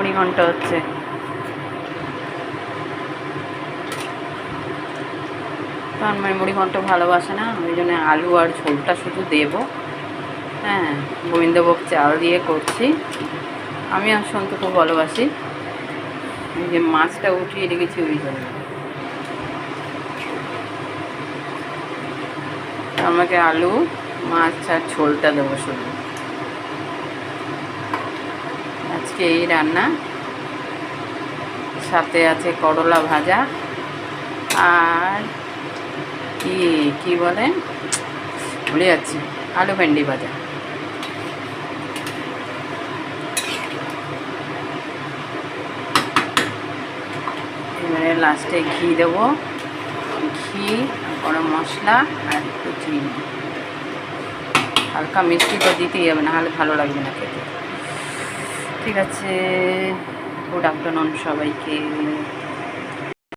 মুড়ি ঘন্ট হচ্ছে। তন্ময় মুড়ি ঘন্ট ভালোবাসে না, ওই জন্য আলু আর ঝোলটা শুধু দেবো। হ্যাঁ, গোবিন্দভোগ চাল দিয়ে করছি। আমি আর সন্তু খুব ভালোবাসি। এই যে মাছটা উঠিয়ে রেখেছি ওই জন্য। আমাকে আলু মাছ আর ঝোলটা দেবো শুধু। আজকে এই রান্না, সাথে আছে করলা ভাজা আর কি বলে ভুলে যাচ্ছি, আলু ভেন্ডি ভাজা। এবারে লাস্টে ঘি দেবো, ঘি গরম মশলা আর একটু চিনি। হালকা মিষ্টি তো দিতেই হবে, না হলে ভালো লাগবে না খেতে। ঠিক আছে, গুড আফটারনুন সবাইকে।